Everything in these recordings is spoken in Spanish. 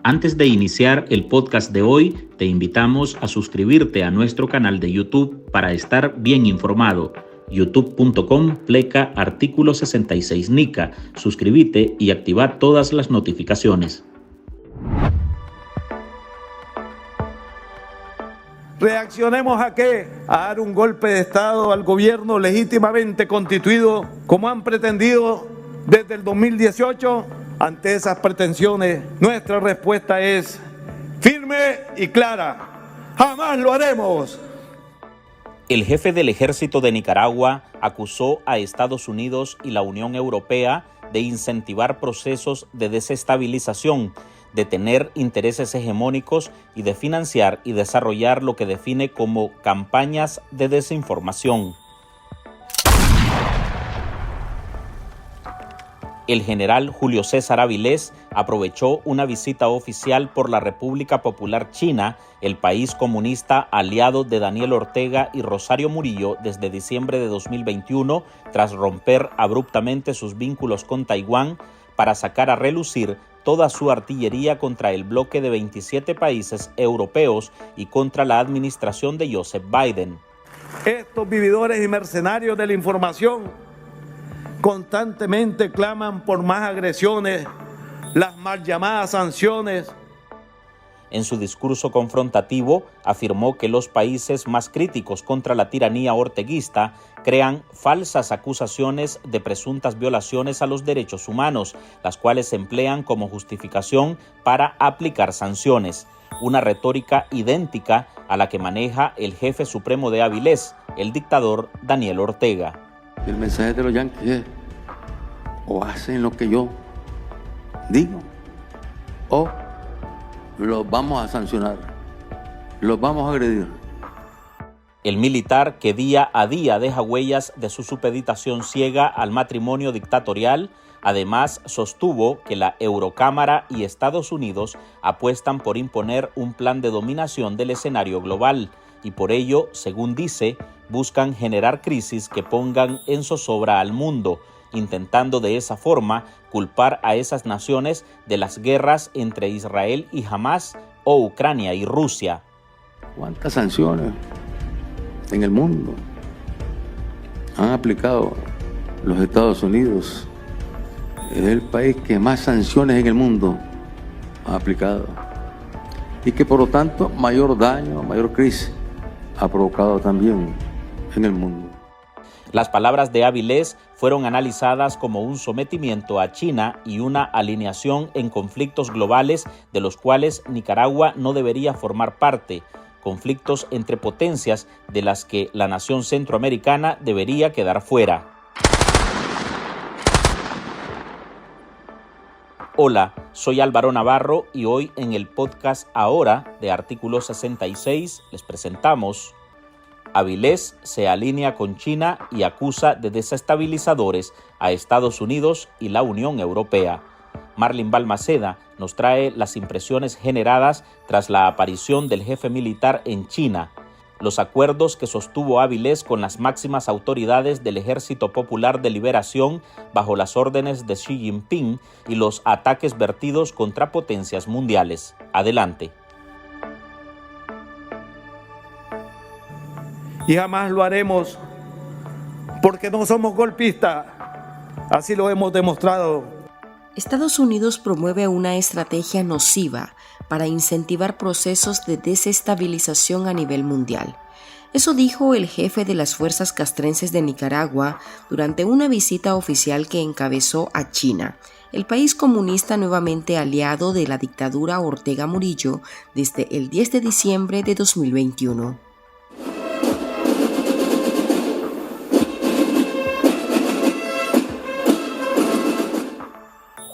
Antes de iniciar el podcast de hoy, te invitamos a suscribirte a nuestro canal de YouTube para estar bien informado. youtube.com/artículo 66 NICA. Suscríbete y activa todas las notificaciones. ¿Reaccionemos a qué? ¿A dar un golpe de Estado al gobierno legítimamente constituido, como han pretendido desde el 2018? Ante esas pretensiones, nuestra respuesta es firme y clara. ¡Jamás lo haremos! El jefe del ejército de Nicaragua acusó a Estados Unidos y la Unión Europea de incentivar procesos de desestabilización, de tener intereses hegemónicos y de financiar y desarrollar lo que define como campañas de desinformación. El general Julio César Avilés aprovechó una visita oficial por la República Popular China, el país comunista aliado de Daniel Ortega y Rosario Murillo desde diciembre de 2021, tras romper abruptamente sus vínculos con Taiwán, para sacar a relucir toda su artillería contra el bloque de 27 países europeos y contra la administración de Joseph Biden. Estos vividores y mercenarios de la información constantemente claman por más agresiones, las mal llamadas sanciones. En su discurso confrontativo, afirmó que los países más críticos contra la tiranía orteguista crean falsas acusaciones de presuntas violaciones a los derechos humanos, las cuales se emplean como justificación para aplicar sanciones. Una retórica idéntica a la que maneja el jefe supremo de Avilés, el dictador Daniel Ortega. El mensaje de los yanquis es: o hacen lo que yo digo, o los vamos a sancionar, los vamos a agredir. El militar, que día a día deja huellas de su supeditación ciega al matrimonio dictatorial, además sostuvo que la Eurocámara y Estados Unidos apuestan por imponer un plan de dominación del escenario global y por ello, según dice, buscan generar crisis que pongan en zozobra al mundo, intentando de esa forma culpar a esas naciones de las guerras entre Israel y Hamás o Ucrania y Rusia. ¿Cuántas sanciones en el mundo han aplicado los Estados Unidos? Es el país que más sanciones en el mundo ha aplicado y que por lo tanto mayor daño, mayor crisis ha provocado también en el mundo. Las palabras de Avilés fueron analizadas como un sometimiento a China y una alineación en conflictos globales de los cuales Nicaragua no debería formar parte, conflictos entre potencias de las que la nación centroamericana debería quedar fuera. Hola, soy Álvaro Navarro y hoy en el podcast Ahora de Artículo 66 les presentamos: Avilés se alinea con China y acusa de desestabilizadores a Estados Unidos y la Unión Europea. Marlin Balmaceda nos trae las impresiones generadas tras la aparición del jefe militar en China, los acuerdos que sostuvo Avilés con las máximas autoridades del Ejército Popular de Liberación bajo las órdenes de Xi Jinping y los ataques vertidos contra potencias mundiales. Adelante. Y jamás lo haremos porque no somos golpistas. Así lo hemos demostrado. Estados Unidos promueve una estrategia nociva para incentivar procesos de desestabilización a nivel mundial. Eso dijo el jefe de las fuerzas castrenses de Nicaragua durante una visita oficial que encabezó a China, el país comunista nuevamente aliado de la dictadura Ortega Murillo desde el 10 de diciembre de 2021.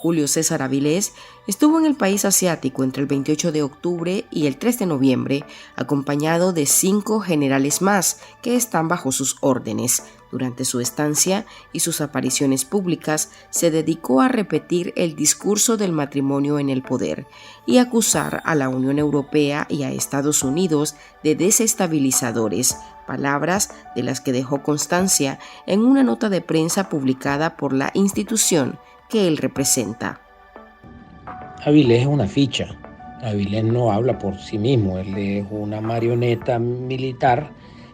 Julio César Avilés estuvo en el país asiático entre el 28 de octubre y el 3 de noviembre, acompañado de 5 generales más que están bajo sus órdenes. Durante su estancia y sus apariciones públicas, se dedicó a repetir el discurso del matrimonio en el poder y acusar a la Unión Europea y a Estados Unidos de desestabilizadores, palabras de las que dejó constancia en una nota de prensa publicada por la institución que él representa. Avilés es una ficha, Avilés no habla por sí mismo, él es una marioneta militar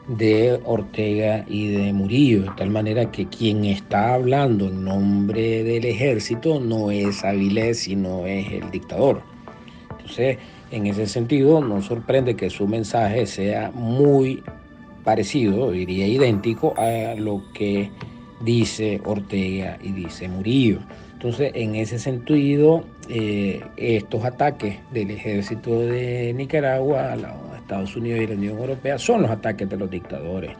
de Ortega y de Murillo, de tal manera que quien está hablando en nombre del ejército no es Avilés, sino es el dictador. Entonces, en ese sentido, no sorprende que su mensaje sea muy parecido, diría idéntico, a lo que dice Ortega y dice Murillo. Entonces, en ese sentido, estos ataques del ejército de Nicaragua a Estados Unidos y la Unión Europea son los ataques de los dictadores.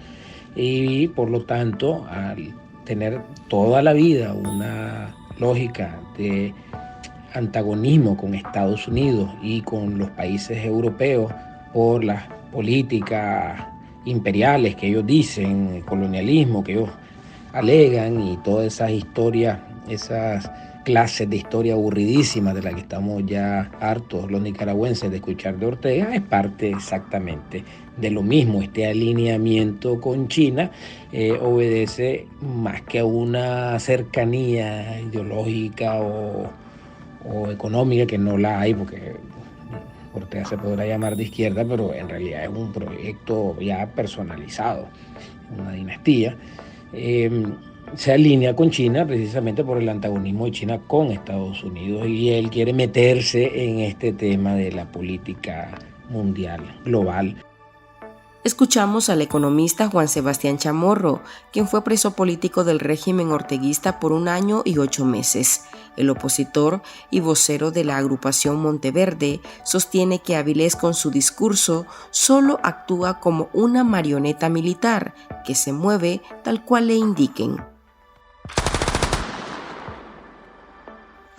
Y por lo tanto, al tener toda la vida una lógica de antagonismo con Estados Unidos y con los países europeos por las políticas imperiales que ellos dicen, colonialismo que ellos alegan y todas esas historias, esas clases de historia aburridísimas de las que estamos ya hartos los nicaragüenses de escuchar de Ortega, es parte exactamente de lo mismo. Este alineamiento con China obedece más que a una cercanía ideológica o económica, que no la hay, porque Ortega se podrá llamar de izquierda, pero en realidad es un proyecto ya personalizado, una dinastía. Se alinea con China precisamente por el antagonismo de China con Estados Unidos, y él quiere meterse en este tema de la política mundial, global. Escuchamos al economista Juan Sebastián Chamorro, quien fue preso político del régimen orteguista por 1 año y 8 meses. El opositor y vocero de la agrupación Monteverde sostiene que Avilés con su discurso solo actúa como una marioneta militar que se mueve tal cual le indiquen.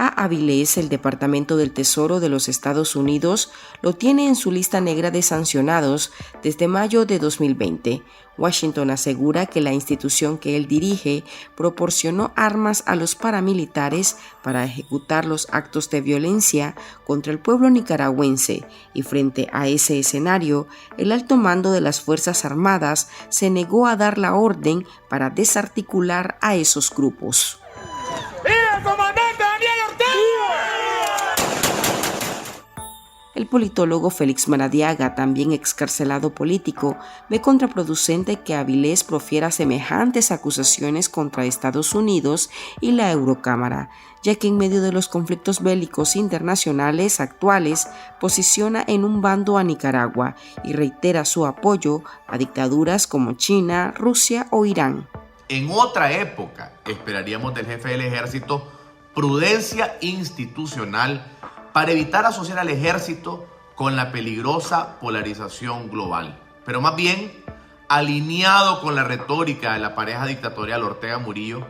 A Avilés, el Departamento del Tesoro de los Estados Unidos lo tiene en su lista negra de sancionados desde mayo de 2020. Washington asegura que la institución que él dirige proporcionó armas a los paramilitares para ejecutar los actos de violencia contra el pueblo nicaragüense, y frente a ese escenario, el alto mando de las Fuerzas Armadas se negó a dar la orden para desarticular a esos grupos. El politólogo Félix Maradiaga, también excarcelado político, ve contraproducente que Avilés profiera semejantes acusaciones contra Estados Unidos y la Eurocámara, ya que en medio de los conflictos bélicos internacionales actuales posiciona en un bando a Nicaragua y reitera su apoyo a dictaduras como China, Rusia o Irán. En otra época, esperaríamos del jefe del ejército prudencia institucional para evitar asociar al ejército con la peligrosa polarización global. Pero más bien, alineado con la retórica de la pareja dictatorial Ortega-Murillo,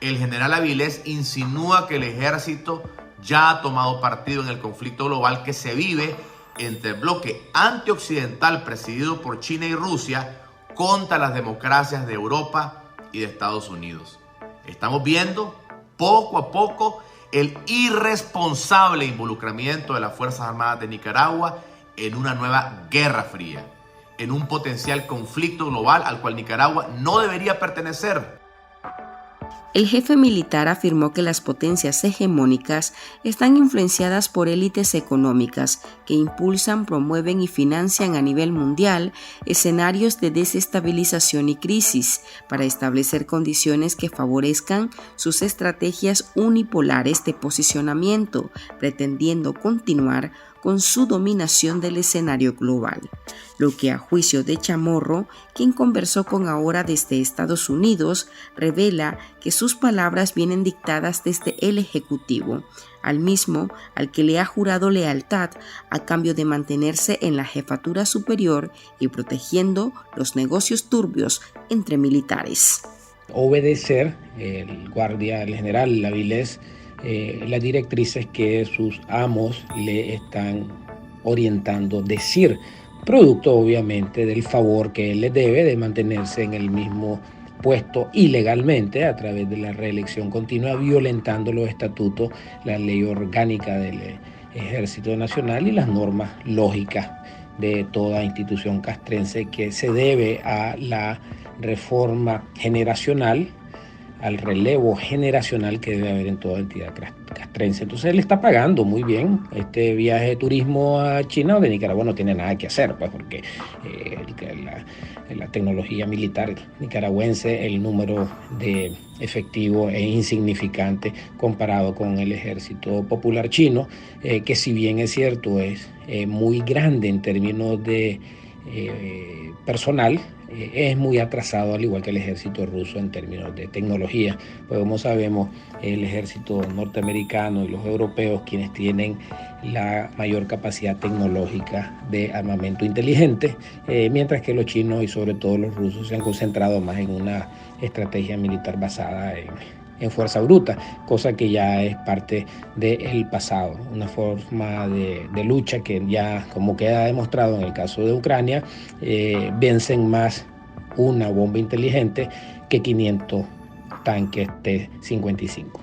el general Avilés insinúa que el ejército ya ha tomado partido en el conflicto global que se vive entre el bloque antioccidental presidido por China y Rusia contra las democracias de Europa y de Estados Unidos. Estamos viendo poco a poco el irresponsable involucramiento de las Fuerzas Armadas de Nicaragua en una nueva guerra fría, en un potencial conflicto global al cual Nicaragua no debería pertenecer. El jefe militar afirmó que las potencias hegemónicas están influenciadas por élites económicas que impulsan, promueven y financian a nivel mundial escenarios de desestabilización y crisis para establecer condiciones que favorezcan sus estrategias unipolares de posicionamiento, pretendiendo continuar con su dominación del escenario global, lo que a juicio de Chamorro, quien conversó con Ahora desde Estados Unidos, revela que sus palabras vienen dictadas desde el Ejecutivo, al mismo al que le ha jurado lealtad a cambio de mantenerse en la jefatura superior y protegiendo los negocios turbios entre militares. Obedecer el general Avilés, las directrices que sus amos le están orientando decir, producto obviamente del favor que él le debe de mantenerse en el mismo puesto ilegalmente a través de la reelección continua, violentando los estatutos, la ley orgánica del Ejército Nacional y las normas lógicas de toda institución castrense, que se debe a la reforma generacional, al relevo generacional que debe haber en toda entidad castrense. castrense. Entonces él está pagando muy bien este viaje de turismo a China, donde Nicaragua no tiene nada que hacer, pues, porque la tecnología militar nicaragüense, el número de efectivo es insignificante comparado con el ejército popular chino, que si bien es cierto es muy grande en términos de personal, es muy atrasado, al igual que el ejército ruso en términos de tecnología. Pues como sabemos, el ejército norteamericano y los europeos quienes tienen la mayor capacidad tecnológica de armamento inteligente, mientras que los chinos y sobre todo los rusos se han concentrado más en una estrategia militar basada en fuerza bruta, cosa que ya es parte del pasado, una forma de lucha que ya, como queda demostrado en el caso de Ucrania, vencen más una bomba inteligente que 500 tanques T-55.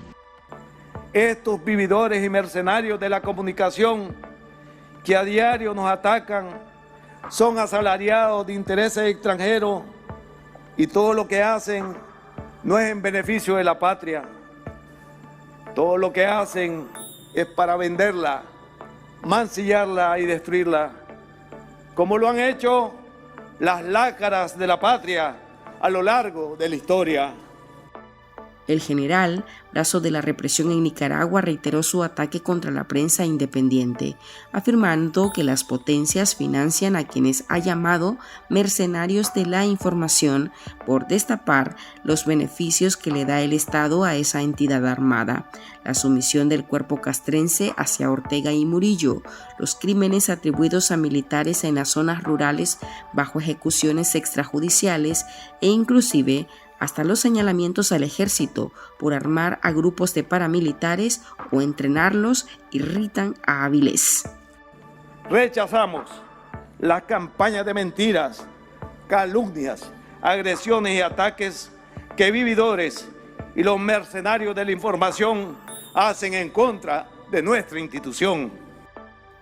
Estos vividores y mercenarios de la comunicación que a diario nos atacan son asalariados de intereses extranjeros y todo lo que hacen no es en beneficio de la patria. Todo lo que hacen es para venderla, mancillarla y destruirla, como lo han hecho las lácaras de la patria a lo largo de la historia. El general, brazo de la represión en Nicaragua, reiteró su ataque contra la prensa independiente, afirmando que las potencias financian a quienes ha llamado mercenarios de la información por destapar los beneficios que le da el Estado a esa entidad armada, la sumisión del cuerpo castrense hacia Ortega y Murillo, los crímenes atribuidos a militares en las zonas rurales bajo ejecuciones extrajudiciales e inclusive hasta los señalamientos al ejército por armar a grupos de paramilitares o entrenarlos, irritan a Avilés. Rechazamos las campañas de mentiras, calumnias, agresiones y ataques que vividores y los mercenarios de la información hacen en contra de nuestra institución.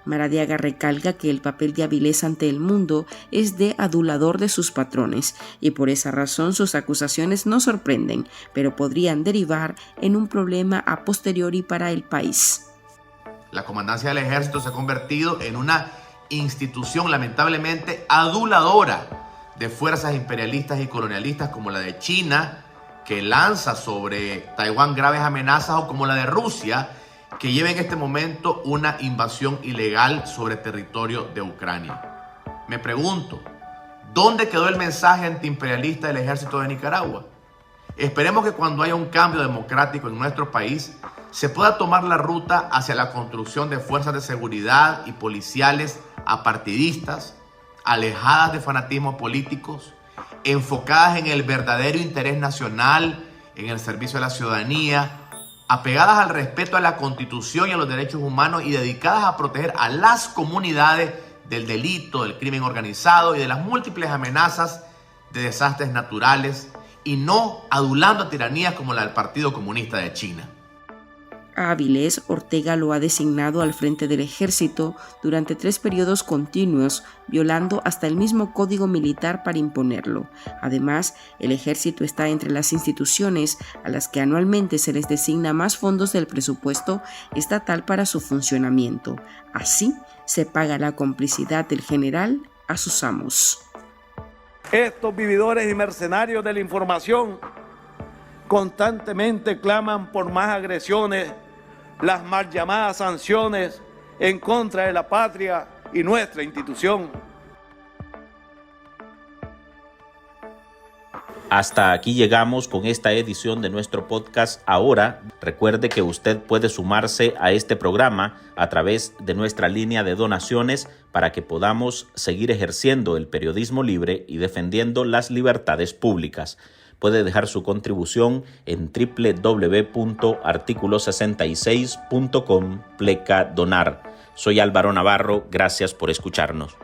Maradiaga recalca que el papel de Avilés ante el mundo es de adulador de sus patrones y por esa razón sus acusaciones no sorprenden, pero podrían derivar en un problema a posteriori para el país. La comandancia del ejército se ha convertido en una institución lamentablemente aduladora de fuerzas imperialistas y colonialistas como la de China, que lanza sobre Taiwán graves amenazas, o como la de Rusia, que lleva en este momento una invasión ilegal sobre territorio de Ucrania. Me pregunto, ¿dónde quedó el mensaje antiimperialista del ejército de Nicaragua? Esperemos que cuando haya un cambio democrático en nuestro país, se pueda tomar la ruta hacia la construcción de fuerzas de seguridad y policiales apartidistas, alejadas de fanatismos políticos, enfocadas en el verdadero interés nacional, en el servicio a la ciudadanía, apegadas al respeto a la Constitución y a los derechos humanos y dedicadas a proteger a las comunidades del delito, del crimen organizado y de las múltiples amenazas de desastres naturales, y no adulando a tiranías como la del Partido Comunista de China. A Avilés, Ortega lo ha designado al frente del ejército durante 3 periodos continuos, violando hasta el mismo código militar para imponerlo. Además, el ejército está entre las instituciones a las que anualmente se les designa más fondos del presupuesto estatal para su funcionamiento. Así, se paga la complicidad del general a sus amos. Estos vividores y mercenarios de la información constantemente claman por más agresiones, las mal llamadas sanciones en contra de la patria y nuestra institución. Hasta aquí llegamos con esta edición de nuestro podcast Ahora. Recuerde que usted puede sumarse a este programa a través de nuestra línea de donaciones para que podamos seguir ejerciendo el periodismo libre y defendiendo las libertades públicas. Puede dejar su contribución en www.articulo66.com/donar. Soy Álvaro Navarro, gracias por escucharnos.